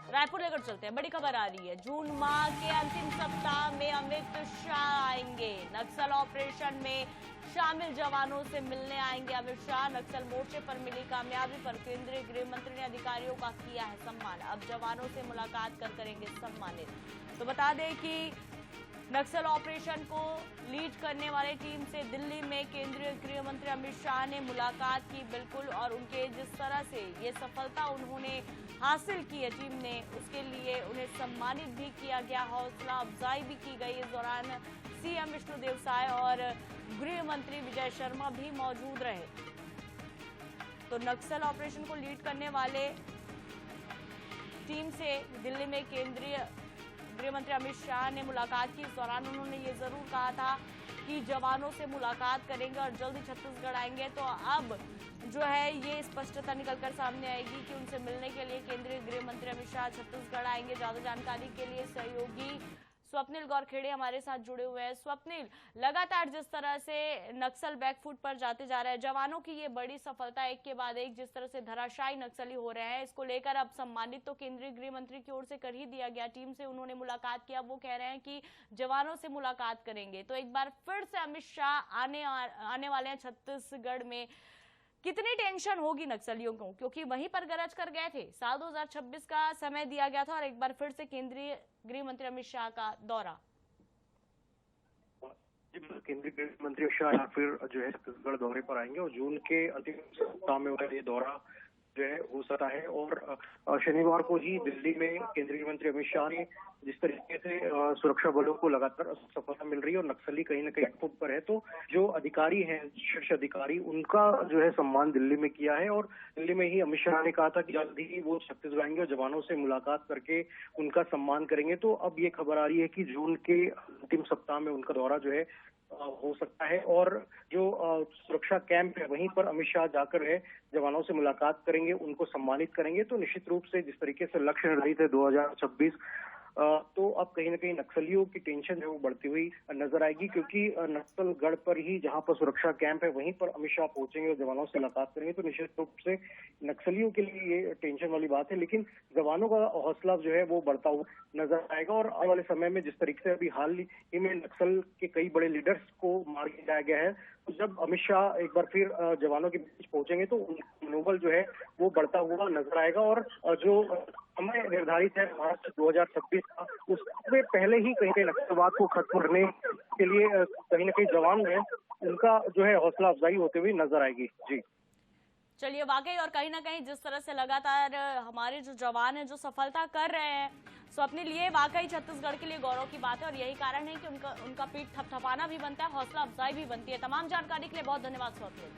रायपुर लेकर चलते हैं, बड़ी खबर आ रही है। जून माह के अंतिम सप्ताह में अमित शाह आएंगे। नक्सल ऑपरेशन में शामिल जवानों से मिलने आएंगे अमित शाह। नक्सल मोर्चे पर मिली कामयाबी पर केंद्रीय गृह मंत्री ने अधिकारियों का किया है सम्मान। अब जवानों से मुलाकात कर करेंगे सम्मानित। तो बता दें कि नक्सल ऑपरेशन को लीड करने वाली टीम से दिल्ली में केंद्रीय गृह मंत्री अमित शाह ने मुलाकात की, बिल्कुल। और उनके जिस तरह से ये सफलता उन्होंने हासिल की है टीम ने, उसके लिए उन्हें सम्मानित भी किया गया, हौसला अफजाई भी की गई। इस दौरान सीएम विष्णुदेव साय और गृह मंत्री विजय शर्मा भी मौजूद रहे। तो नक्सल ऑपरेशन को लीड करने वाले टीम से दिल्ली में केंद्रीय गृह मंत्री अमित शाह ने मुलाकात की। इस दौरान उन्होंने ये जरूर कहा था कि जवानों से मुलाकात करेंगे और जल्द ही छत्तीसगढ़ आएंगे। तो अब जो है ये स्पष्टता निकलकर सामने आएगी कि उनसे मिलने के लिए केंद्रीय गृह मंत्री अमित शाह छत्तीसगढ़ आएंगे। ज्यादा जानकारी के लिए सहयोगी स्वप्निल गौरखेड़े हमारे साथ जुड़े हुए हैं। स्वप्निल, लगातार जिस तरह से नक्सल बैकफुट पर जाते जा रहे हैं, जवानों की ये बड़ी सफलता एक के बाद एक जिस तरह से धराशायी नक्सली हो रहे हैं, इसको लेकर अब सम्मानित तो केंद्रीय गृह मंत्री की ओर से कर ही दिया गया। टीम से उन्होंने मुलाकात किया, वो कह रहे हैं कि जवानों से मुलाकात करेंगे। तो एक बार फिर से अमित शाह आने वाले हैं छत्तीसगढ़ में। कितनी टेंशन होगी नक्सलियों को, क्योंकि वहीं पर गरज कर गए थे। साल 2026 का समय दिया गया था और एक बार फिर से केंद्रीय गृह मंत्री अमित शाह का दौरा। केंद्रीय गृह मंत्री अमित शाह फिर जो है छत्तीसगढ़ दौरे पर आएंगे और जून के अंतिम सप्ताह में उनका ये दौरा जो है हो सकता है। और शनिवार को ही दिल्ली में केंद्रीय मंत्री अमित शाह ने जिस तरीके से सुरक्षा बलों को लगातार सफलता मिल रही है और नक्सली कहीं ना कहीं बैकफुट पर है, तो जो अधिकारी हैं, शीर्ष अधिकारी, उनका जो है सम्मान दिल्ली में किया है। और दिल्ली में ही अमित शाह ने कहा था कि जल्द ही वो छत्तीसगढ़ आएंगे और जवानों से मुलाकात करके उनका सम्मान करेंगे। तो अब ये खबर आ रही है कि जून के अंतिम सप्ताह में उनका दौरा जो है हो सकता है। और जो सुरक्षा कैंप है वहीं पर अमित शाह जाकर है जवानों से मुलाकात करेंगे, उनको सम्मानित करेंगे। तो निश्चित रूप से जिस तरीके से लक्ष्य निर्धारित है 2026, तो अब कहीं ना कहीं नक्सलियों की टेंशन है वो बढ़ती हुई नजर आएगी, क्योंकि नक्सलगढ़ पर ही जहां पर सुरक्षा कैंप है वहीं पर अमित शाह पहुंचेंगे और जवानों से मुलाकात करेंगे। तो निश्चित रूप से नक्सलियों के लिए ये टेंशन वाली बात है, लेकिन जवानों का हौसला जो है वो बढ़ता हुआ नजर आएगा। और आने वाले समय में जिस तरीके से अभी हाल ही में नक्सल के कई बड़े लीडर्स को मार गिराया गया है, तो जब अमित शाह एक बार फिर जवानों के बीच पहुंचेंगे तो उनका मनोबल जो है वो बढ़ता हुआ नजर आएगा। और जो समय निर्धारित है मार्च 2026 का, उससे पहले ही कहीं नक्सलवाद को खत्म करने के लिए कहीं ना कहीं जवान है उनका जो है हौसला अफजाई होते हुए नजर आएगी। जी चलिए, वाकई और कहीं ना कहीं जिस तरह से लगातार हमारे जो जवान हैं जो सफलता कर रहे हैं, सो अपने लिए वाकई छत्तीसगढ़ के लिए गौरव की बात है। और यही कारण है कि उनका पीठ थपथपाना भी बनता है, हौसला अफजाई भी बनती है। तमाम जानकारी के लिए बहुत धन्यवाद स्वप्निल।